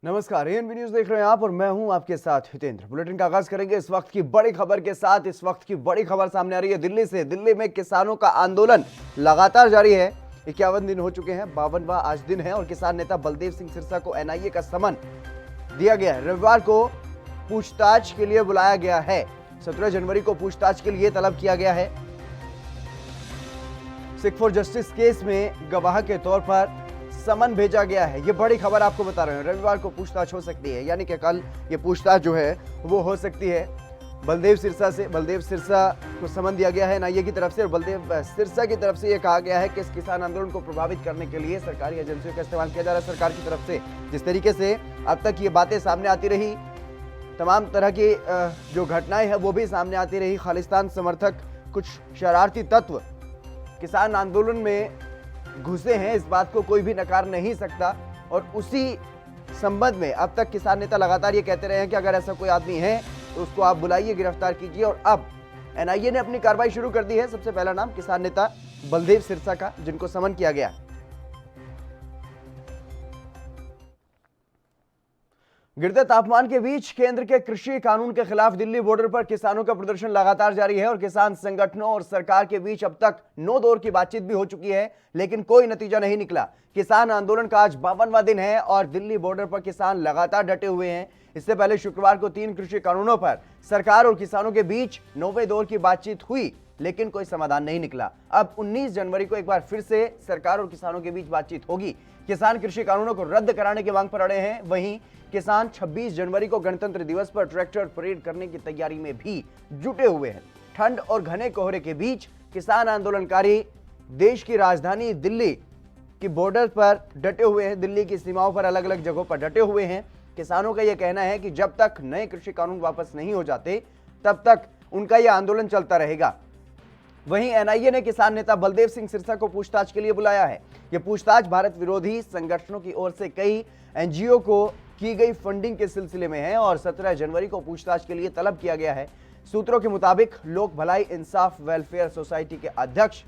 नमस्कार, ANB news देख रहे हैं आप और मैं हूं आपके साथ हितेंद्र। बुलेटिन का आगाज करेंगे इस वक्त की बड़ी खबर के साथ। इस वक्त की बड़ी खबर सामने आ रही है दिल्ली से। दिल्ली में किसानों का आंदोलन लगातार जारी है। 51 दिन हो चुके हैं, 52वां आज दिन है और किसान नेता बलदेव सिंह सिरसा को एनआईए का समन दिया गया है। रविवार को पूछताछ के लिए बुलाया गया है। 17 जनवरी को पूछताछ के लिए तलब किया गया है। सिख फॉर जस्टिस केस में गवाह के तौर पर समन भेजा गया है। ये बड़ी खबर आपको बता रहे हैं। रविवार को पूछताछ हो सकती है, यानी कि कल ये पूछताछ जो है वो हो सकती है। बलदेव सिरसा को समन दिया गया है एनआईए की तरफ से और बलदेव सिरसा की तरफ से ये कहा गया है कि इस किसान आंदोलन को प्रभावित करने के लिए सरकारी एजेंसियों का इस्तेमाल किया जा रहा है। सरकार की तरफ से जिस तरीके से अब तक ये बातें सामने आती रही, तमाम तरह की जो घटनाएं हैं वो भी सामने आती रही। खालिस्तान समर्थक कुछ शरारती तत्व किसान आंदोलन में घुसे हैं, इस बात को कोई भी नकार नहीं सकता। और उसी संबंध में अब तक किसान नेता लगातार ये कहते रहे हैं कि अगर ऐसा कोई आदमी है तो उसको आप बुलाइए, गिरफ्तार कीजिए। और अब एनआईए ने अपनी कार्रवाई शुरू कर दी है। सबसे पहला नाम किसान नेता बलदेव सिरसा का, जिनको समन किया गया। गिरते तापमान के बीच केंद्र के कृषि कानून के खिलाफ दिल्ली बॉर्डर पर किसानों का प्रदर्शन लगातार जारी है और किसान संगठनों और सरकार के बीच अब तक 9 दौर की बातचीत भी हो चुकी है, लेकिन कोई नतीजा नहीं निकला। किसान आंदोलन का आज 52वां दिन है और दिल्ली बॉर्डर पर किसान लगातार डटे हुए हैं। इससे पहले शुक्रवार को 3 कृषि कानूनों पर सरकार और किसानों के बीच 9वें दौर की बातचीत हुई, लेकिन कोई समाधान नहीं निकला। अब 19 जनवरी को एक बार फिर से सरकार और किसानों के बीच बातचीत होगी। किसान कृषि कानूनों को रद्द कराने की मांग पर अड़े हैं। वहीं किसान 26 जनवरी को गणतंत्र दिवस पर ट्रैक्टर परेड करने की तैयारी में भी जुटे हुए हैं। ठंड और घने कोहरे के बीच किसान आंदोलनकारी देश की राजधानी दिल्ली की बॉर्डर पर डटे हुए हैं। दिल्ली की सीमाओं पर अलग अलग जगहों पर डटे हुए हैं। किसानों का यह कहना है कि जब तक नए कृषि कानून वापस नहीं हो जाते तब तक उनका यह आंदोलन चलता रहेगा। वहीं एनआईए ने किसान नेता बलदेव सिंह सिरसा को पूछताछ के लिए बुलाया है। यह पूछताछ भारत विरोधी संगठनों की ओर से कई एनजीओ को की गई फंडिंग के सिलसिले में है और 17 जनवरी को पूछताछ के लिए तलब किया गया है। सूत्रों के मुताबिक लोक भलाई इंसाफ वेलफेयर सोसाइटी के अध्यक्ष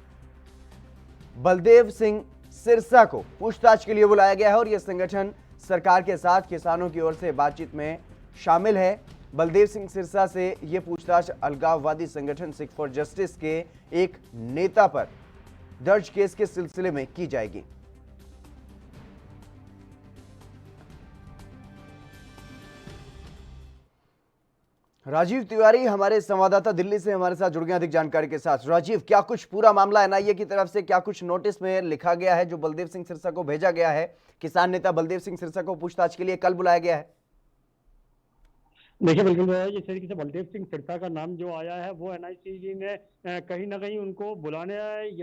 बलदेव सिंह सिरसा को पूछताछ के लिए बुलाया गया है और यह संगठन सरकार के साथ किसानों की ओर से बातचीत में शामिल है। बलदेव सिंह सिरसा से यह पूछताछ अलगाववादी संगठन सिख फॉर जस्टिस के एक नेता पर दर्ज केस के सिलसिले में की जाएगी। राजीव तिवारी हमारे संवाददाता दिल्ली से हमारे साथ जुड़ गए अधिक जानकारी के साथ। राजीव, क्या कुछ पूरा मामला एनआईए की तरफ से क्या कुछ नोटिस में लिखा गया है जो बलदेव सिंह सिरसा को भेजा गया है? किसान नेता बलदेव सिंह सिरसा को पूछताछ के लिए कल बुलाया गया है। देखिए, बिल्कुल जिस तरीके से बलदेव सिंह सिरसा का नाम जो आया है वो एनआईसी ने कहीं ना कहीं उनको बुलाने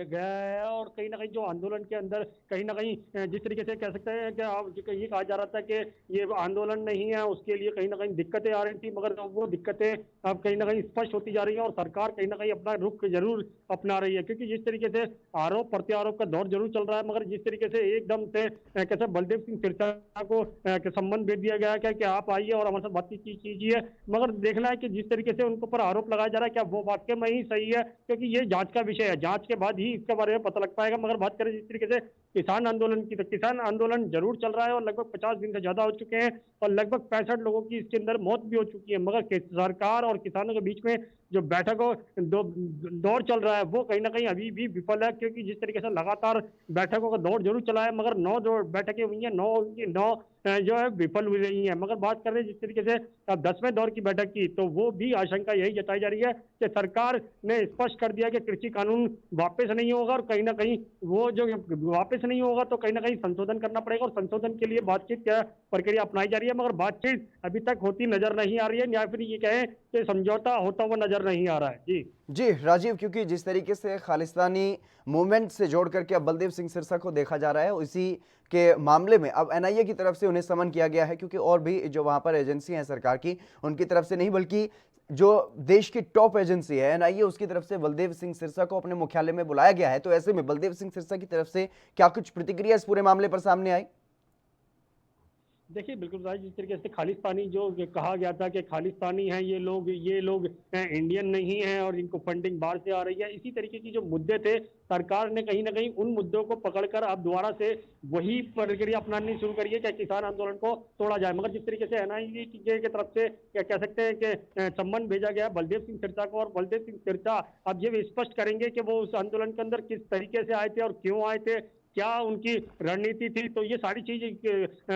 गया है और कहीं ना कहीं जो आंदोलन के अंदर कहीं ना कहीं जिस तरीके से कह सकते हैं कि आप ये कहा जा रहा था कि ये आंदोलन नहीं है, उसके लिए कहीं ना कहीं दिक्कतें आ रही थी, मगर वो दिक्कतें अब कहीं ना कहीं स्पष्ट होती जा रही है और सरकार कहीं ना कहीं अपना रुख जरूर अपना रही है। क्योंकि जिस तरीके से आरोप प्रत्यारोप का दौर जरूर चल रहा है, मगर जिस तरीके से एकदम से कैसे बलदेव सिंह सिरसा को सम्मान भेज दिया गया है कि आप आइए और हमारे साथ बातचीत कीजिए, मगर देखना है कि जिस तरीके से उनके ऊपर आरोप लगाया जा रहा है क्या वो वाकई में ही सही है, क्योंकि ये जांच का विषय है। जांच के बाद ही इसके बारे में पता लग पाएगा। मगर बात करें जिस तरीके से किसान आंदोलन की, तो किसान आंदोलन जरूर चल रहा है और लगभग 50 दिन से ज्यादा हो चुके हैं और लगभग 65 लोगों की इसके अंदर मौत भी हो चुकी है। मगर सरकार और किसानों के बीच में जो बैठकों दौर चल रहा है वो कहीं ना कहीं अभी भी विफल है, क्योंकि जिस तरीके से लगातार बैठकों का दौर जरूर चला है मगर 9 बैठकें हुई हैं, 9 जो है विफल हुई रही है। मगर बात कर रहे हैं जिस तरीके से अब 10वें दौर की बैठक की, तो वो भी आशंका यही जताई जा रही है कि सरकार ने स्पष्ट कर दिया कि कृषि कानून वापस नहीं होगा और कहीं ना कहीं वो जो वापस नहीं होगा तो कहीं ना कहीं संशोधन करना पड़ेगा और संशोधन के लिए बातचीत क्या प्रक्रिया अपनाई जा रही है। मगर बातचीत अभी तक होती नजर नहीं आ रही है, या फिर ये कहें कि समझौता होता हुआ नजर नहीं आ रहा है। जी राजीव, क्योंकि जिस तरीके से खालिस्तानी मूवमेंट से जोड़ करके अब बलदेव सिंह सिरसा को देखा जा रहा है, उसी के मामले में अब एनआईए की तरफ से उन्हें समन किया गया है। क्योंकि और भी जो वहां पर एजेंसी हैं सरकार की, उनकी तरफ से नहीं बल्कि जो देश की टॉप एजेंसी है एनआईए, उसकी तरफ से बलदेव सिंह सिरसा को अपने मुख्यालय में बुलाया गया है। तो ऐसे में बलदेव सिंह सिरसा की तरफ से क्या कुछ प्रतिक्रिया इस पूरे मामले पर सामने आई? देखिए बिल्कुल भाई, जिस तरीके से खालिस्तानी जो कहा गया था कि खालिस्तानी हैं ये लोग इंडियन नहीं हैं और इनको फंडिंग बाहर से आ रही है, इसी तरीके की जो मुद्दे थे, सरकार ने कहीं ना कहीं उन मुद्दों को पकड़कर अब दोबारा से वही प्रक्रिया अपनानी शुरू करी है कि किसान आंदोलन को तोड़ा जाए। मगर जिस तरीके से एनआईए की तरफ से क्या कह सकते हैं कि सम्मन भेजा गया बलदेव सिंह सिरसा को, और बलदेव सिंह सिरसा अब ये स्पष्ट करेंगे कि वो उस आंदोलन के अंदर किस तरीके से आए थे और क्यों आए थे, क्या उनकी रणनीति थी। तो ये सारी चीज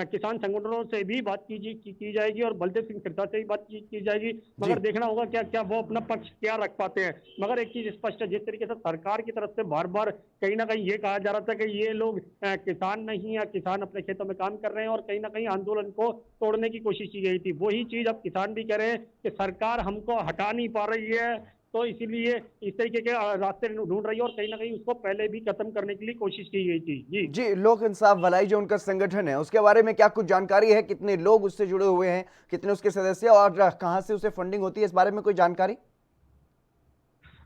किसान संगठनों से भी बात की जाएगी और बलदेव सिंह सिरसा से भी बात की जाएगी। जी मगर देखना होगा क्या क्या वो अपना पक्ष क्या रख पाते हैं। मगर एक चीज स्पष्ट है, जिस तरीके से सरकार की तरफ से बार बार कहीं ना कहीं ये कहा जा रहा था कि ये लोग किसान नहीं है, किसान अपने खेतों में काम कर रहे हैं, और कहीं ना कहीं आंदोलन को तोड़ने की कोशिश की गई थी, वही चीज अब किसान भी कह रहे हैं कि सरकार हमको हटा नहीं पा रही है, तो इसीलिए इस तरीके के रास्ते ढूंढ रही है, और कहीं ना कहीं उसको पहले भी खत्म करने के लिए कोशिश की गई थी। जी जी, लोक इंसाफ भलाई जो उनका संगठन है उसके बारे में क्या कुछ जानकारी है? कितने लोग उससे जुड़े हुए हैं, कितने उसके सदस्य, और कहां से उसे फंडिंग होती है, इस बारे में कोई जानकारी?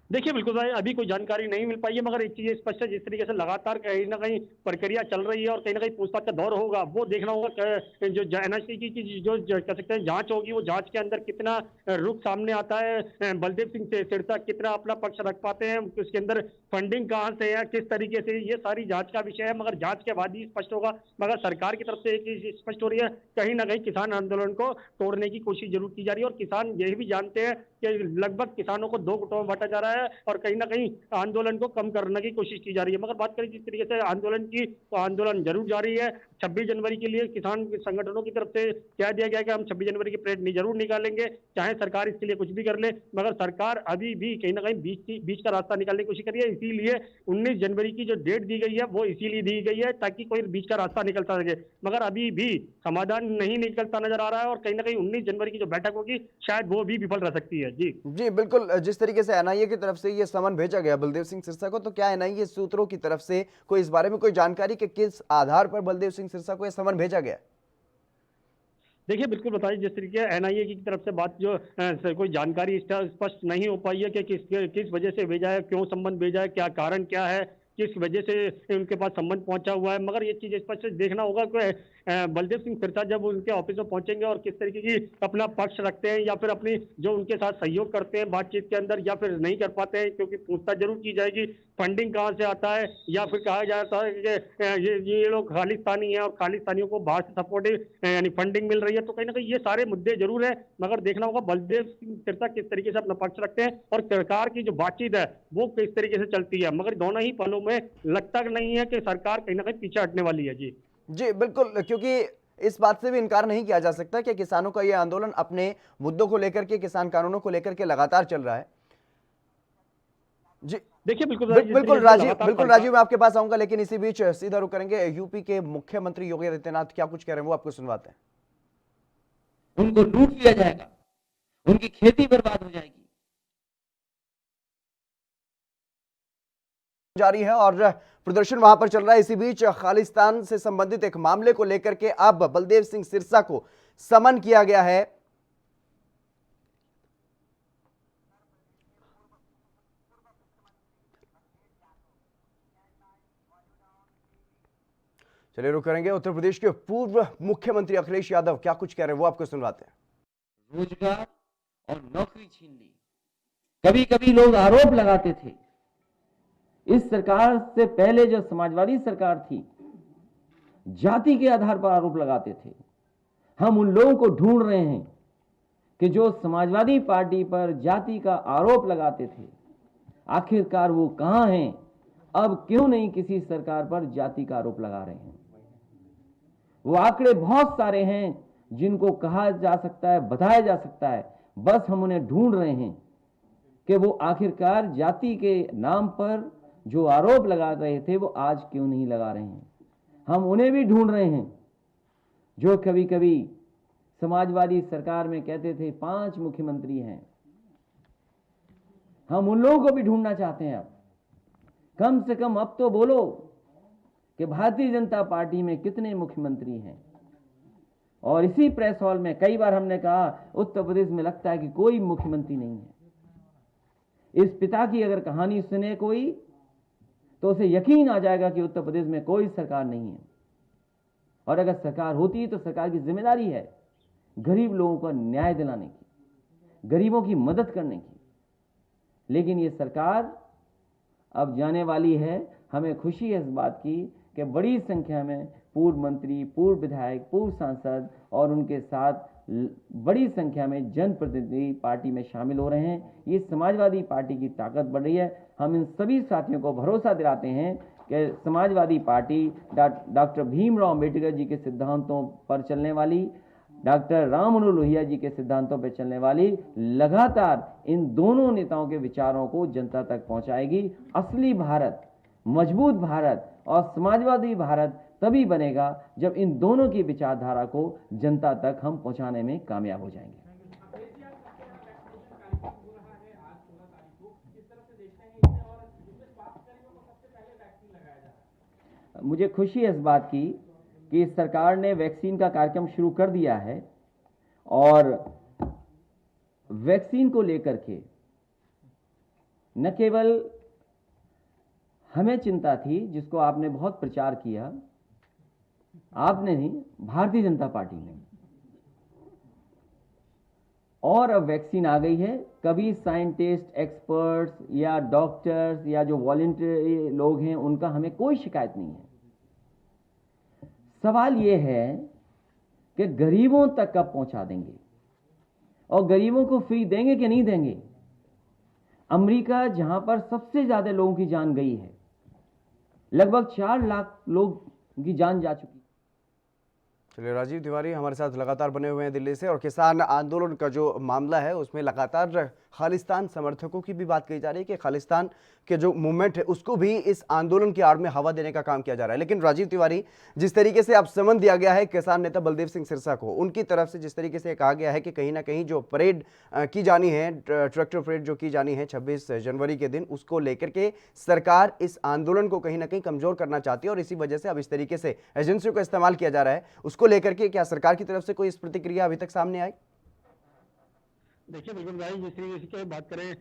देखिए बिल्कुल भाई, अभी कोई जानकारी नहीं मिल पाई है, मगर एक चीज स्पष्ट है, जिस तरीके से लगातार कहीं ना कहीं प्रक्रिया चल रही है और कहीं ना कहीं पूछताछ का दौर होगा, वो देखना होगा जो एनआईसी की जो कह सकते हैं जांच होगी, वो जांच के अंदर कितना रुख सामने आता है, बलदेव सिंह सिरसा कितना अपना पक्ष रख पाते हैं, उसके अंदर फंडिंग कहाँ से है, किस तरीके से, ये सारी जांच का विषय है, मगर जांच के बाद ही स्पष्ट होगा। मगर सरकार की तरफ से एक चीज स्पष्ट हो रही है, कहीं ना कहीं किसान आंदोलन को तोड़ने की कोशिश जरूर की जा रही है, और किसान यही भी जानते हैं कि लगभग किसानों को दो गुटों में बांटा जा रहा है और कहीं ना कहीं आंदोलन को कम करने की कोशिश की जा रही है। मगर बात करें जिस तरीके से आंदोलन की, तो आंदोलन जरूर जारी है। 26 जनवरी के लिए किसान संगठनों की तरफ से कह दिया गया कि हम 26 जनवरी की परेड जरूर निकालेंगे, चाहे सरकार इसके लिए कुछ भी कर ले। मगर सरकार अभी भी कहीं ना कहीं बीच का रास्ता निकालने की कोशिश कर रही है, इसीलिए 19 जनवरी की जो डेट दी गई है वो इसीलिए दी गई है ताकि कोई बीच का रास्ता निकलता सके। मगर अभी भी समाधान नहीं निकलता नजर आ रहा है, और कहीं ना कहीं 19 जनवरी की जो बैठक होगी शायद वो भी विफल रह सकती है। जी जी बिल्कुल, जिस तरीके से एनआईए की तरफ से ये समन भेजा गया बलदेव सिंह सिरसा को, तो क्या एनआईए सूत्रों की तरफ से कोई इस बारे में कोई जानकारी कि किस आधार पर बलदेव सिंह सिरसा को यह समन भेजा गया? देखिए बिल्कुल बताइए, जिस तरीके एनआईए की तरफ से बात जो कोई जानकारी स्पष्ट नहीं हो पाई है कि किस वजह से भेजा है, क्यों संबंध भेजा है, क्या कारण क्या है, किस वजह से उनके पास संबंध पहुंचा हुआ है। मगर ये चीज स्पष्ट देखना होगा कि बलदेव सिंह सिरसा जब उनके ऑफिस में पहुंचेंगे और किस तरीके की अपना पक्ष रखते हैं, या फिर अपनी जो उनके साथ सहयोग करते हैं बातचीत के अंदर, या फिर नहीं कर पाते हैं, क्योंकि पूछताछ जरूर की जाएगी फंडिंग कहाँ से आता है, या फिर कहा जाता है कि ये लोग खालिस्तानी हैं और खालिस्तानियों को बाहर से सपोर्टिव यानी फंडिंग मिल रही है। तो कहीं ना कहीं ये सारे मुद्दे जरूर है, मगर देखना होगा बलदेव सिंह सिरसा किस तरीके से अपना पक्ष रखते हैं और सरकार की जो बातचीत है वो किस तरीके से चलती है। मगर दोनों ही पलों में लगता नहीं है कि सरकार कहीं ना कहीं पीछे हटने वाली है। जी जी बिल्कुल, क्योंकि इस बात से भी इनकार नहीं किया जा सकता कि किसानों का यह आंदोलन अपने मुद्दों को लेकर के, किसान कानूनों को लेकर के लगातार चल रहा है। जी देखिए बिल्कुल जिस तरीके बिल्कुल से राजीव, लगातार बिल्कुल सरकार, राजीव, मैं आपके पास आऊंगा, लेकिन इसी बीच सीधा रुक करेंगे। यूपी के मुख्यमंत्री योगी आदित्यनाथ क्या कुछ कह रहे हैं वो आपको सुनवाते हैं। उनको लूट लिया जाएगा, उनकी खेती बर्बाद हो जाएगी। जारी है और प्रदर्शन वहां पर चल रहा है। इसी बीच खालिस्तान से संबंधित एक मामले को लेकर के अब बलदेव सिंह सिरसा को समन किया गया है। चलिए रुक करेंगे। उत्तर प्रदेश के पूर्व मुख्यमंत्री अखिलेश यादव क्या कुछ कह रहे हैं वो आपको सुनवाते हैं। रोजगार और नौकरी छीन ली। कभी कभी लोग आरोप लगाते थे, इस सरकार से पहले जो समाजवादी सरकार थी जाति के आधार पर आरोप लगाते थे। हम उन लोगों को ढूंढ रहे हैं कि जो समाजवादी पार्टी पर जाति का आरोप लगाते थे, आखिरकार वो कहां हैं, अब क्यों नहीं किसी सरकार पर जाति का आरोप लगा रहे हैं। वो आंकड़े बहुत सारे हैं जिनको कहा जा सकता है, बताया जा सकता है, बस हम उन्हें ढूंढ रहे हैं कि वो आखिरकार जाति के नाम पर जो आरोप लगा रहे थे वो आज क्यों नहीं लगा रहे हैं। हम उन्हें भी ढूंढ रहे हैं जो कभी कभी समाजवादी सरकार में कहते थे 5 मुख्यमंत्री हैं। हम उन लोगों को भी ढूंढना चाहते हैं। अब कम से कम अब तो बोलो कि भारतीय जनता पार्टी में कितने मुख्यमंत्री हैं। और इसी प्रेस हॉल में कई बार हमने कहा उत्तर प्रदेश में लगता है कि कोई मुख्यमंत्री नहीं है। इस पिता की अगर कहानी सुने कोई तो उसे यकीन आ जाएगा कि उत्तर प्रदेश में कोई सरकार नहीं है। और अगर सरकार होती है तो सरकार की जिम्मेदारी है गरीब लोगों को न्याय दिलाने की, गरीबों की मदद करने की। लेकिन ये सरकार अब जाने वाली है। हमें खुशी है इस बात की कि बड़ी संख्या में पूर्व मंत्री, पूर्व विधायक, पूर्व सांसद और उनके साथ बड़ी संख्या में जनप्रतिनिधि पार्टी में शामिल हो रहे हैं। ये समाजवादी पार्टी की ताकत बढ़ रही है। हम इन सभी साथियों को भरोसा दिलाते हैं कि समाजवादी पार्टी डॉक्टर भीमराव अंबेडकर जी के सिद्धांतों पर चलने वाली, डॉक्टर राम मनोहर लोहिया जी के सिद्धांतों पर चलने वाली लगातार इन दोनों नेताओं के विचारों को जनता तक पहुंचाएगी। असली भारत, मजबूत भारत और समाजवादी भारत तभी बनेगा जब इन दोनों की विचारधारा को जनता तक हम पहुंचाने में कामयाब हो जाएंगे। मुझे खुशी है इस बात की कि इस सरकार ने वैक्सीन का कार्यक्रम शुरू कर दिया है और वैक्सीन को लेकर के न केवल हमें चिंता थी, जिसको आपने बहुत प्रचार किया, आपने नहीं, भारतीय जनता पार्टी ने, और अब वैक्सीन आ गई है। कभी साइंटिस्ट, एक्सपर्ट्स या डॉक्टर्स या जो वॉलंटियर लोग हैं उनका हमें कोई शिकायत नहीं है। सवाल यह है कि गरीबों तक कब पहुंचा देंगे और गरीबों को फ्री देंगे कि नहीं देंगे। अमेरिका, जहां पर सबसे ज्यादा लोगों की जान गई है, लगभग 4 लाख लोग की जान जा चुकी। चलिए, राजीव तिवारी हमारे साथ लगातार बने हुए हैं दिल्ली से, और किसान आंदोलन का जो मामला है उसमें लगातार खालिस्तान समर्थकों की भी बात कही जा रही है कि खालिस्तान के जो मूवमेंट है उसको भी इस आंदोलन की आड़ में हवा देने का काम किया जा रहा है। लेकिन राजीव तिवारी, जिस तरीके से अब समन दिया गया है किसान नेता बलदेव सिंह सिरसा को, उनकी तरफ से जिस तरीके से कहा गया है कि कहीं ना कहीं जो परेड की जानी है, ट्रैक्टर परेड जो की जानी है 26 जनवरी के दिन, उसको लेकर के सरकार इस आंदोलन को कहीं ना कहीं कमजोर करना चाहती है और इसी वजह से अब इस तरीके से एजेंसियों का इस्तेमाल किया जा रहा है, उसको लेकर के क्या सरकार की तरफ से कोई इस प्रतिक्रिया अभी तक सामने आई? देखिए बिल्कुल भाई, जिस तरीके की बात करें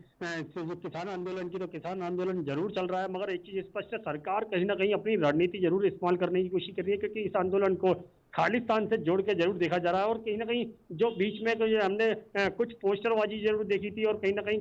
जो किसान आंदोलन की, तो किसान आंदोलन जरूर चल रहा है, मगर एक चीज स्पष्ट है, सरकार कहीं ना कहीं अपनी रणनीति जरूर इस्तेमाल करने की कोशिश कर रही है, क्योंकि इस आंदोलन को खालिस्तान से जोड़ के जरूर देखा जा रहा है। और कहीं ना कहीं जो बीच में तो हमने कुछ पोस्टरबाजी जरूर देखी थी और कहीं ना कहीं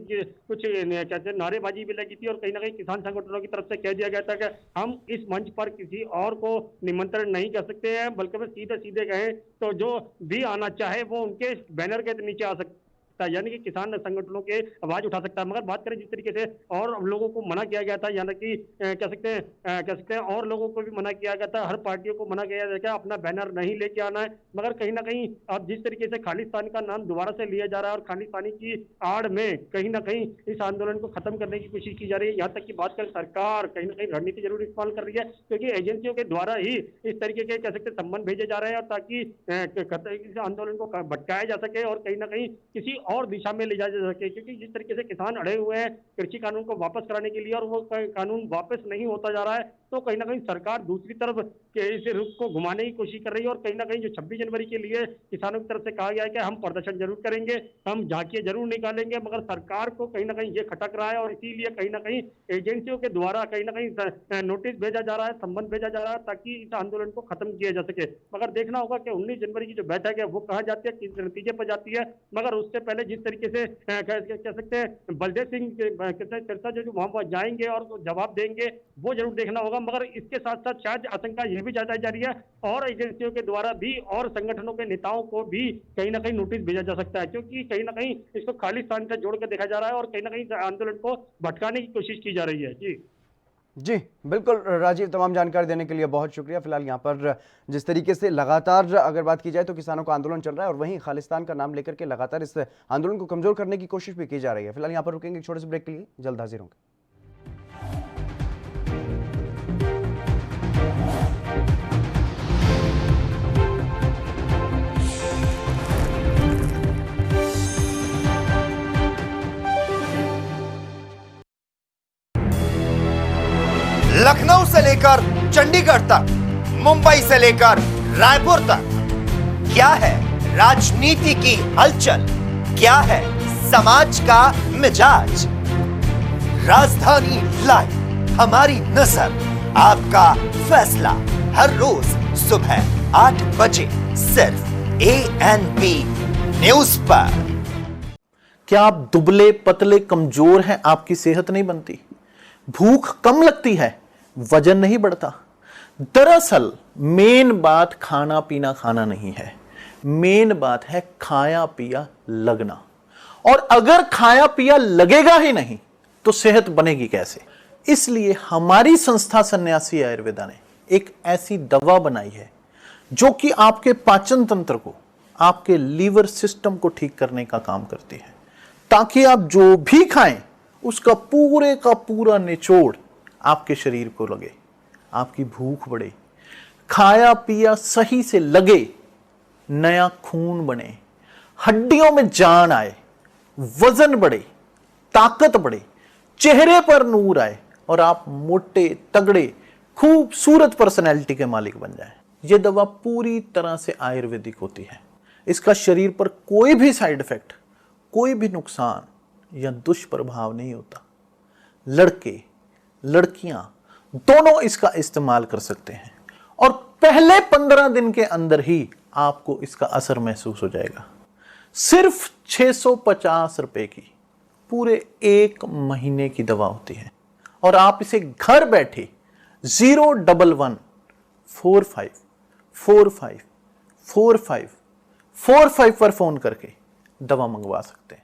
कुछ कहते हैं नारेबाजी भी लगी थी, और कहीं ना कहीं किसान संगठनों की तरफ से कह दिया गया था कि हम इस मंच पर किसी और को निमंत्रण नहीं कर सकते हैं, बल्कि वे सीधे सीधे कहें तो जो भी आना चाहे वो उनके बैनर के नीचे आ सकते, यानी कि किसान संगठनों के आवाज उठा सकता है। मगर बात करें जिस तरीके से और लोगों को मना किया गया था, यानी कि कह सकते हैं और लोगों को भी मना किया गया था, हर पार्टियों को मना किया गया अपना बैनर नहीं लेके आना है। मगर कहीं ना कहीं अब जिस तरीके से खालिस्तान का नाम दोबारा से लिया जा रहा है और खालिस्तानी की आड़ में कहीं ना कहीं इस आंदोलन को खत्म करने की कोशिश की जा रही है। यहाँ तक की बात करें, सरकार कहीं ना कहीं रणनीति जरूर इस्तेमाल कर रही है, क्योंकि एजेंसियों के द्वारा ही इस तरीके के कह सकते संबंध भेजे जा रहे हैं, और ताकि इस आंदोलन को भटकाया जा सके और कहीं ना कहीं किसी और दिशा में ले जा सके। क्योंकि जिस तरीके से किसान अड़े हुए हैं कृषि कानून को वापस कराने के लिए और वो कानून वापस नहीं होता जा रहा है, तो कहीं ना कहीं सरकार दूसरी तरफ के इस रुख को घुमाने की कोशिश कर रही है। और कहीं ना कहीं जो 26 जनवरी के लिए किसानों की तरफ से कहा गया है कि हम प्रदर्शन जरूर करेंगे, हम झांकियां जरूर निकालेंगे, मगर सरकार को कहीं ना कहीं ये खटक रहा है और इसीलिए कहीं ना कहीं एजेंसियों के द्वारा कहीं ना कहीं नोटिस भेजा जा रहा है, संबंध भेजा जा रहा है, ताकि इस आंदोलन को खत्म किया जा सके। मगर देखना होगा कि 19 जनवरी की जो बैठक है वो कहाँ जाती है, किस नतीजे पर जाती है। मगर उससे पहले जिस तरीके से कह सकते हैं बलदेव सिंह सिरसा जो वहां पर जाएंगे और जवाब देंगे, वो जरूर देखना होगा। मगर इसके साथ साथ शायद आशंका यह भी जताई जा रही है और एजेंसियों के द्वारा भी और संगठनों के नेताओं को भी कहीं ना कहीं नोटिस भेजा जा सकता है, क्योंकि कहीं ना कहीं इसको खालिस्तान से जोड़ कर देखा जा रहा है और कहीं ना कहीं आंदोलन को भटकाने की कोशिश की जा रही है। जी बिल्कुल राजीव, तमाम जानकारी देने के लिए बहुत शुक्रिया। फिलहाल यहाँ पर जिस तरीके से लगातार अगर बात की जाए तो किसानों का आंदोलन चल रहा है और वहीं खालिस्तान का नाम लेकर के लगातार इस आंदोलन को कमजोर करने की कोशिश भी की जा रही है। फिलहाल यहाँ पर रुकेंगे एक छोटे से ब्रेक के लिए, जल्द हाजिर होंगे। लखनऊ से लेकर चंडीगढ़ तक, मुंबई से लेकर रायपुर तक, क्या है राजनीति की हलचल, क्या है समाज का मिजाज। राजधानी लाइव, हमारी नजर, आपका फैसला, हर रोज सुबह 8 बजे सिर्फ ANP न्यूज पर। क्या आप दुबले पतले कमजोर हैं, आपकी सेहत नहीं बनती, भूख कम लगती है, वजन नहीं बढ़ता? दरअसल मेन बात खाना पीना खाना नहीं है, मेन बात है खाया पिया लगना। और अगर खाया पिया लगेगा ही नहीं तो सेहत बनेगी कैसे? इसलिए हमारी संस्था सन्यासी आयुर्वेदा ने एक ऐसी दवा बनाई है जो कि आपके पाचन तंत्र को, आपके लीवर सिस्टम को ठीक करने का काम करती है, ताकि आप जो भी खाएं उसका पूरे का पूरा निचोड़ आपके शरीर को लगे, आपकी भूख बढ़े, खाया पिया सही से लगे, नया खून बने, हड्डियों में जान आए, वजन बढ़े, ताकत बढ़े, चेहरे पर नूर आए और आप मोटे तगड़े खूबसूरत पर्सनैलिटी के मालिक बन जाएं। यह दवा पूरी तरह से आयुर्वेदिक होती है। इसका शरीर पर कोई भी साइड इफेक्ट, कोई भी नुकसान या दुष्प्रभाव नहीं होता। लड़के लड़कियां दोनों इसका इस्तेमाल कर सकते हैं और पहले 15 दिन के अंदर ही आपको इसका असर महसूस हो जाएगा। सिर्फ 650 रुपए की पूरे 1 महीने की दवा होती है और आप इसे घर बैठे 01145454545 पर फोन करके दवा मंगवा सकते हैं।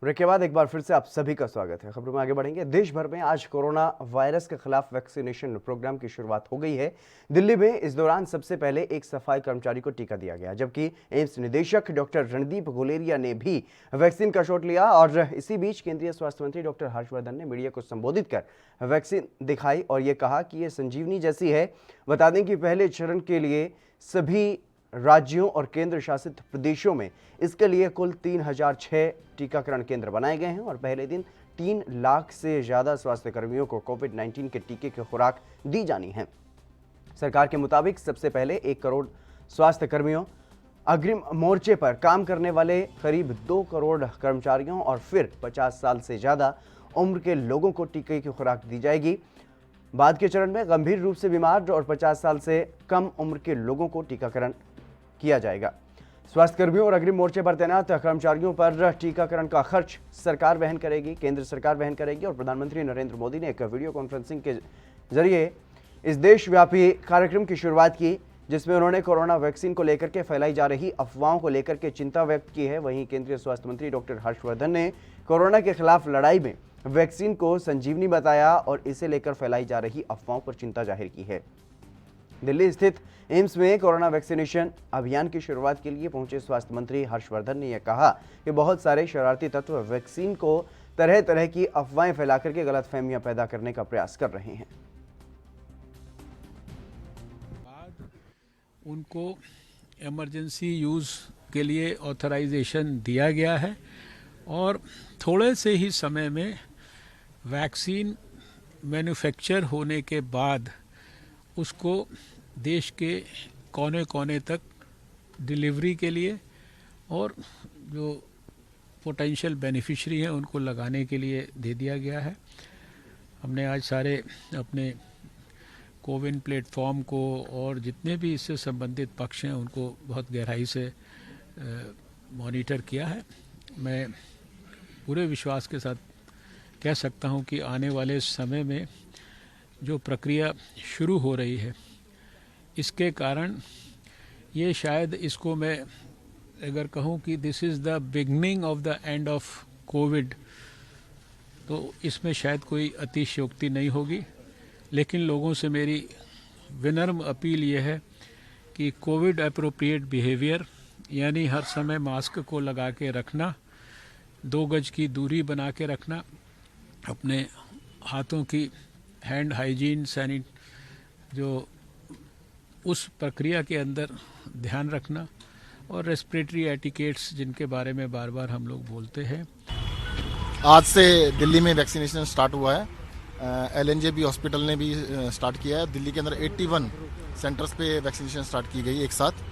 ब्रेक के बाद एक बार फिर से आप सभी का स्वागत है। खबरों में आगे बढ़ेंगे। देश भर में आज कोरोना वायरस के खिलाफ वैक्सीनेशन प्रोग्राम की शुरुआत हो गई है। दिल्ली में इस दौरान सबसे पहले एक सफाई कर्मचारी को टीका दिया गया, जबकि एम्स निदेशक डॉक्टर रणदीप गुलेरिया ने भी वैक्सीन का शॉट लिया। और इसी बीच केंद्रीय स्वास्थ्य मंत्री डॉक्टर हर्षवर्धन ने मीडिया को संबोधित कर वैक्सीन दिखाई और ये कहा कि ये संजीवनी जैसी है। बता दें कि पहले चरण के लिए सभी राज्यों और केंद्र शासित प्रदेशों में इसके लिए कुल 3006 टीकाकरण केंद्र बनाए गए हैं और पहले दिन 3 लाख से ज़्यादा स्वास्थ्य कर्मियों को कोविड-19 के टीके की खुराक दी जानी है। सरकार के मुताबिक सबसे पहले 1 करोड़ स्वास्थ्य कर्मियों, अग्रिम मोर्चे पर काम करने वाले करीब 2 करोड़ कर्मचारियों और फिर 50 साल से ज़्यादा उम्र के लोगों को टीके की खुराक दी जाएगी। बाद के चरण में गंभीर रूप से बीमार और 50 साल से कम उम्र के लोगों को टीकाकरण किया जाएगा। स्वास्थ्य कर्मियों और अग्रिम मोर्चे पर तैनात कर्मचारियों पर टीकाकरण का खर्च सरकार वहन करेगी, केंद्र सरकार वहन करेगी। और प्रधानमंत्री नरेंद्र मोदी ने एक वीडियो कॉन्फ्रेंसिंग के जरिए इस देशव्यापी कार्यक्रम की शुरुआत की, जिसमें उन्होंने कोरोना वैक्सीन को लेकर के फैलाई जा रही अफवाहों को लेकर के चिंता व्यक्त की है। वहीं केंद्रीय स्वास्थ्य मंत्री डॉक्टर हर्षवर्धन ने कोरोना के खिलाफ लड़ाई में वैक्सीन को संजीवनी बताया और इसे लेकर फैलाई जा रही अफवाहों पर चिंता जाहिर की है। दिल्ली स्थित एम्स में कोरोना वैक्सीनेशन अभियान की शुरुआत के लिए पहुंचे स्वास्थ्य मंत्री हर्षवर्धन ने यह कहा कि बहुत सारे शरारती तत्व वैक्सीन को तरह तरह की अफवाहें फैलाकर के गलतफहमियां पैदा करने का प्रयास कर रहे हैं। उनको इमरजेंसी यूज़ के लिए ऑथराइजेशन दिया गया है और थोड़े से ही समय में वैक्सीन मैन्युफैक्चर होने के बाद उसको देश के कोने कोने तक डिलीवरी के लिए और जो पोटेंशियल बेनिफिशरी हैं उनको लगाने के लिए दे दिया गया है। हमने आज सारे अपने कोविन प्लेटफॉर्म को और जितने भी इससे संबंधित पक्ष हैं उनको बहुत गहराई से मॉनिटर किया है। मैं पूरे विश्वास के साथ कह सकता हूं कि आने वाले समय में जो प्रक्रिया शुरू हो रही है इसके कारण ये शायद इसको मैं अगर कहूं कि this is the beginning of the end of Covid, तो इसमें शायद कोई अतिशयोक्ति नहीं होगी। लेकिन लोगों से मेरी विनम्र अपील ये है कि कोविड एप्रोप्रिएट बिहेवियर यानी हर समय मास्क को लगा के रखना, 2 गज की दूरी बना के रखना, अपने हाथों की हैंड हाइजीन जो उस प्रक्रिया के अंदर ध्यान रखना और रेस्पिरेटरी एटिकेट्स जिनके बारे में बार बार हम लोग बोलते हैं। आज से दिल्ली में वैक्सीनेशन स्टार्ट हुआ है। LNJB हॉस्पिटल ने भी स्टार्ट किया है। दिल्ली के अंदर 81 सेंटर्स पे वैक्सीनेशन स्टार्ट की गई एक साथ।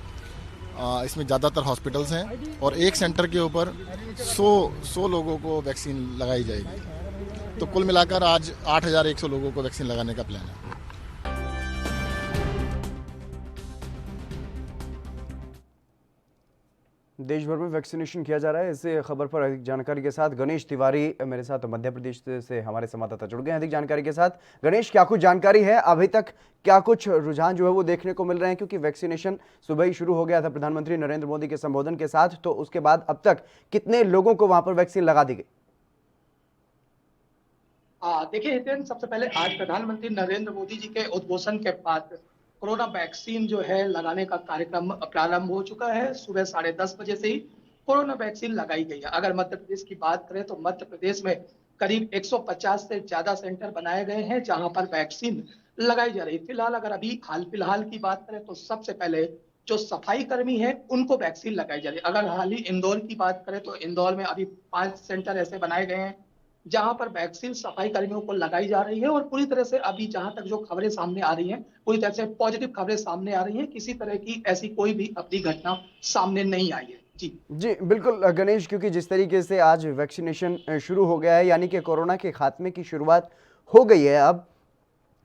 इसमें ज़्यादातर हॉस्पिटल्स हैं और एक सेंटर के ऊपर 100 लोगों को वैक्सीन लगाई जाएगी। तो कुल मिलाकर आज 8,100 लोगों को वैक्सीन लगाने का प्लान है। देश भर में वैक्सीनेशन किया जा रहा है। इस खबर पर अधिक जानकारी के साथ गणेश तिवारी मेरे साथ मध्य प्रदेश से हमारे संवाददाता जुड़ गए हैं अधिक जानकारी के साथ। गणेश, क्या कुछ जानकारी है? अभी तक क्या कुछ रुझान जो है वो देखने को मिल रहे हैं? क्योंकि वैक्सीनेशन सुबह ही शुरू हो गया था प्रधानमंत्री नरेंद्र मोदी के संबोधन के साथ, तो उसके बाद अब तक कितने लोगों को वहां पर वैक्सीन लगा दी गई? देखिए हितेन, सबसे पहले आज प्रधानमंत्री नरेंद्र मोदी जी के उद्घोषण के बाद कोरोना वैक्सीन जो है लगाने का कार्यक्रम प्रारंभ हो चुका है। सुबह 10:30 बजे से ही कोरोना वैक्सीन लगाई गई है। अगर मध्य प्रदेश की बात करें तो मध्य प्रदेश में करीब 150 से ज्यादा सेंटर बनाए गए हैं जहां पर वैक्सीन लगाई जा रही है। फिलहाल अगर अभी हाल फिलहाल की बात करें तो सबसे पहले जो सफाई कर्मी है उनको वैक्सीन लगाई जा रही है। अगर हाल ही इंदौर की बात करें तो इंदौर में अभी 5 सेंटर ऐसे बनाए गए हैं जहां पर वैक्सीन सफाई कर्मियों को लगाई जा रही है। और पूरी तरह से अभी जहां तक जो खबरें सामने आ रही हैं, पूरी तरह से पॉजिटिव खबरें सामने आ रही हैं। किसी तरह की ऐसी कोई भी अपनी घटना सामने नहीं आई है। जी बिल्कुल गणेश, क्योंकि जिस तरीके से आज वैक्सीनेशन शुरू हो गया है, यानी कि कोरोना के खात्मे की शुरुआत हो गई है। अब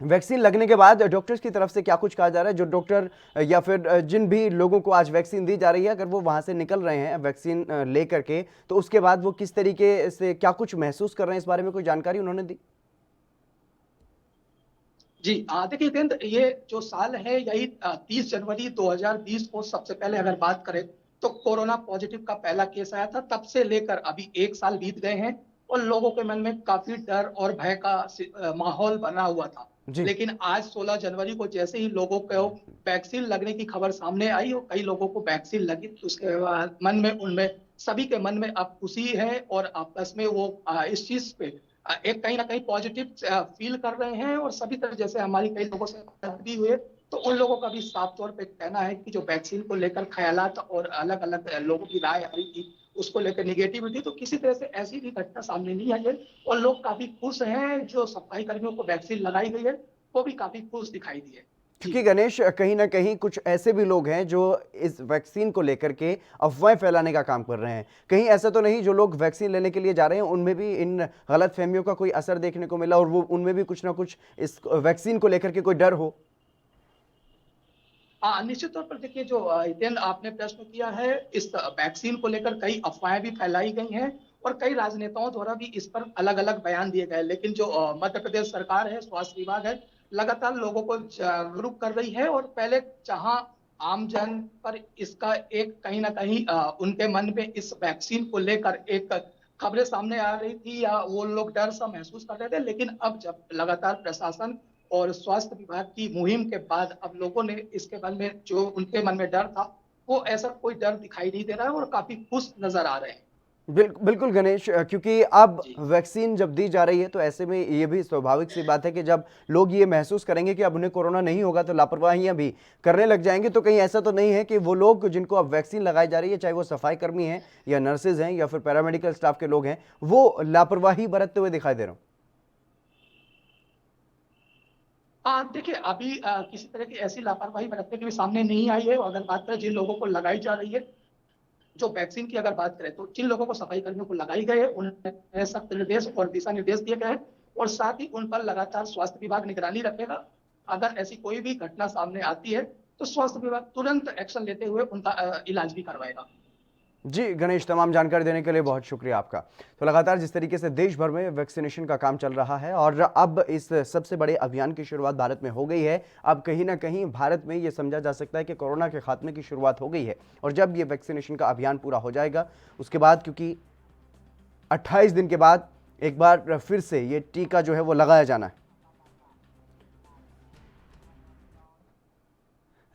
वैक्सीन लगने के बाद डॉक्टर्स की तरफ से क्या कुछ कहा जा रहा है? जो डॉक्टर या फिर जिन भी लोगों को आज वैक्सीन दी जा रही है, अगर वो वहां से निकल रहे हैं वैक्सीन लेकर के, तो उसके बाद वो किस तरीके से क्या कुछ महसूस कर रहे हैं, इस बारे में कोई जानकारी उन्होंने दी? जी देखिए, ये जो साल है यही 30 जनवरी 2020 को सबसे पहले अगर बात करें तो कोरोना पॉजिटिव का पहला केस आया था। तब से लेकर अभी 1 साल बीत गए हैं और लोगों के मन में काफी डर और भय का माहौल बना हुआ था। लेकिन आज 16 जनवरी को जैसे ही लोगों को वैक्सीन लगने की खबर सामने आई और कई लोगों को वैक्सीन लगी, तो उसके बाद मन में उनमें सभी के मन में अब खुशी है और आपस में वो इस चीज पे एक कहीं ना कहीं पॉजिटिव फील कर रहे हैं। और सभी तरह जैसे हमारी कई लोगों से बात भी हुए तो उन लोगों का भी साफ तौर पे कहना है कि जो वैक्सीन को लेकर ख्यालात और अलग अलग लोगों की राय आ रही थी उसको लेकर निगेटिविटी, तो किसी तरह से ऐसी भी घटना सामने नहीं आई है और लोग काफी खुश हैं। जो सफाई कर्मियों को वैक्सीन लगाई गई है वो भी काफी खुश दिखाई दिए। क्योंकि गणेश, कहीं ना कहीं कुछ ऐसे भी लोग हैं जो इस वैक्सीन को लेकर के अफवाहें फैलाने का काम कर रहे हैं। कहीं ऐसा तो नहीं जो लोग वैक्सीन लेने के लिए जा रहे हैं उनमें भी इन गलत फहमियों का कोई असर देखने को मिला और वो उनमें भी कुछ ना कुछ इस वैक्सीन को लेकर के कोई डर हो? निश्चित तौर पर देखिए, जो हितेन आपने प्रश्न किया है, इस वैक्सीन को लेकर कई अफवाहें भी फैलाई गई हैं और कई राजनेताओं द्वारा भी इस पर अलग अलग बयान दिए गए। लेकिन जो मध्य प्रदेश सरकार है, स्वास्थ्य विभाग है, लगातार लोगों को जागरूक कर रही है। और पहले जहां आमजन पर इसका एक कहीं ना कहीं उनके मन में इस वैक्सीन को लेकर एक खबरें सामने आ रही थी या वो लोग डर सा महसूस कर रहे थे, लेकिन अब जब लगातार प्रशासन और स्वास्थ्य विभाग की मुहिम के बाद अब लोगों ने इसके मन में जो उनके मन में डर था वो ऐसा कोई डर दिखाई नहीं दे रहा है और काफी खुश नजर आ रहे हैं। बिल्कुल गणेश, क्योंकि अब वैक्सीन जब दी जा रही है तो ऐसे में ये भी स्वाभाविक सी बात है कि जब लोग ये महसूस करेंगे कि अब उन्हें कोरोना नहीं होगा तो लापरवाहियां भी करने लग जाएंगे। तो कहीं ऐसा तो नहीं है कि वो लोग जिनको अब वैक्सीन लगाई जा रही है, चाहे वो सफाई कर्मी हैं या नर्सेज हैं या फिर पैरामेडिकल स्टाफ के लोग हैं, वो लापरवाही बरतते हुए दिखाई दे रहे हो? देखिए, अभी किसी तरह की ऐसी लापरवाही बरतने की भी सामने नहीं आई है। अगर बात करें जिन लोगों को लगाई जा रही है, जो वैक्सीन की अगर बात करें तो जिन लोगों को सफाई कर्मियों को लगाई गई है उन्हें सख्त निर्देश और दिशा निर्देश दिए गए हैं और साथ ही उन पर लगातार स्वास्थ्य विभाग निगरानी रखेगा। अगर ऐसी कोई भी घटना सामने आती है तो स्वास्थ्य विभाग तुरंत एक्शन लेते हुए उनका इलाज भी करवाएगा। जी गणेश, तमाम जानकारी देने के लिए बहुत शुक्रिया आपका। तो लगातार जिस तरीके से देश भर में वैक्सीनेशन का काम चल रहा है और अब इस सबसे बड़े अभियान की शुरुआत भारत में हो गई है, अब कहीं ना कहीं भारत में ये समझा जा सकता है कि कोरोना के खात्मे की शुरुआत हो गई है। और जब ये वैक्सीनेशन का अभियान पूरा हो जाएगा उसके बाद, क्योंकि 28 दिन के बाद एक बार फिर से ये टीका जो है वो लगाया जाना है।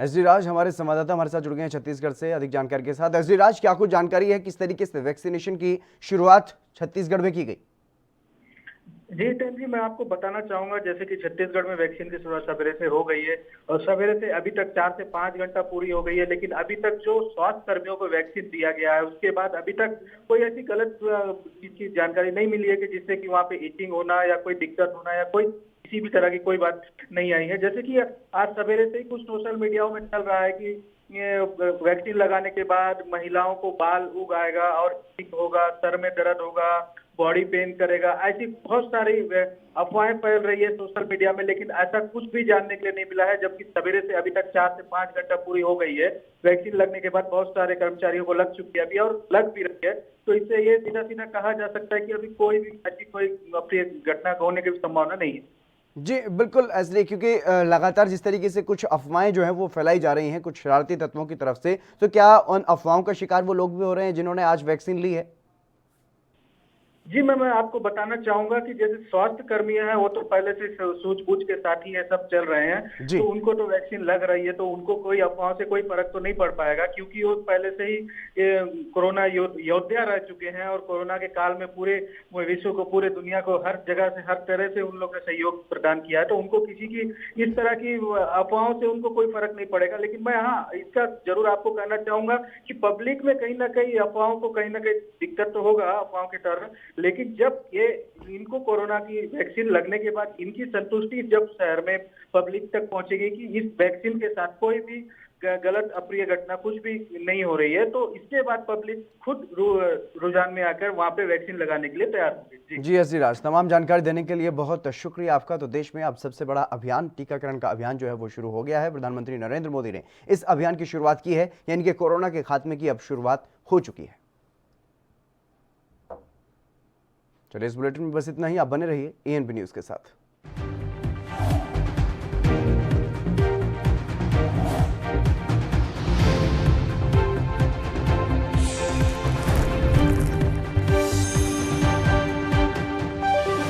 एसडी राज हमारे संवाददाता हमारे साथ जुड़ गए हैं छत्तीसगढ़ से अधिक जानकारी के साथ। एसडी राज, क्या कुछ जानकारी है, किस तरीके से वैक्सीनेशन की शुरुआत छत्तीसगढ़ में की गई? जी टेन जी, मैं आपको बताना चाहूंगा जैसे कि छत्तीसगढ़ में वैक्सीन की शुरुआत सवेरे से हो गई है और सवेरे से अभी तक 4 से 5 घंटा पूरी हो गई है। लेकिन अभी तक जो स्वास्थ्य कर्मियों को वैक्सीन दिया गया है उसके बाद अभी तक कोई ऐसी गलत चीज की जानकारी नहीं मिली है कि जिससे कि वहाँ पे इचिंग होना या कोई दिक्कत होना या कोई किसी भी तरह की कोई बात नहीं आई है। जैसे कि आज सवेरे से ही कुछ सोशल मीडिया में चल रहा है कि ये वैक्सीन लगाने के बाद महिलाओं को बाल उग आएगा और ठीक होगा, सर में दर्द होगा, बॉडी पेन करेगा, ऐसी बहुत सारी अफवाहें फैल रही है सोशल मीडिया में, लेकिन ऐसा कुछ भी जानने के लिए नहीं मिला है। जबकि सवेरे से अभी तक 4 से 5 घंटा पूरी हो गई है, वैक्सीन लगने के बाद बहुत सारे कर्मचारियों को लग चुकी है अभी और लग भी रही है। तो इससे ये सीधा सीधा कहा जा सकता है कि अभी कोई भी ऐसी कोई अप्रिय घटना होने की संभावना नहीं है। जी बिल्कुल, इसलिए क्योंकि लगातार जिस तरीके से कुछ अफवाहें जो हैं वो फैलाई जा रही हैं कुछ शरारती तत्वों की तरफ से, तो क्या उन अफवाहों का शिकार वो लोग भी हो रहे हैं जिन्होंने आज वैक्सीन ली है? जी मैं आपको बताना चाहूंगा कि जैसे स्वास्थ्य कर्मी हैं वो तो पहले से सूझबूझ के साथ ही ये सब चल रहे हैं, तो उनको तो वैक्सीन लग रही है, तो उनको कोई अफवाहों से कोई फर्क तो नहीं पड़ पाएगा, क्योंकि वो पहले से ही कोरोना योद्धा रह चुके हैं और कोरोना के काल में पूरे विश्व को, पूरे दुनिया को हर जगह से हर तरह से उन लोगों ने सहयोग प्रदान किया है। तो उनको किसी की इस तरह की अफवाहों से उनको कोई फर्क नहीं पड़ेगा। लेकिन मैं हाँ इसका जरूर आपको कहना चाहूंगा कि पब्लिक में कहीं ना कहीं अफवाहों को कहीं ना कहीं दिक्कत तो होगा अफवाहों की तरह, लेकिन जब ये इनको कोरोना की वैक्सीन लगने के बाद इनकी संतुष्टि जब शहर में पब्लिक तक पहुंचेगी कि इस वैक्सीन के साथ कोई भी गलत अप्रिय घटना कुछ भी नहीं हो रही है, तो इसके बाद पब्लिक खुद रुझान में आकर वहां पे वैक्सीन लगाने के लिए तैयार होगी। जी एसडी राज, तमाम जानकारी देने के लिए बहुत शुक्रिया आपका। तो देश में अब सबसे बड़ा अभियान, टीकाकरण का अभियान जो है वो शुरू हो गया है। प्रधानमंत्री नरेंद्र मोदी ने इस अभियान की शुरुआत की है, यानी कि कोरोना के खात्मे की अब शुरुआत हो चुकी है। चलिए इस बुलेटिन में बस इतना ही। आप बने रहिए ANP न्यूज के साथ।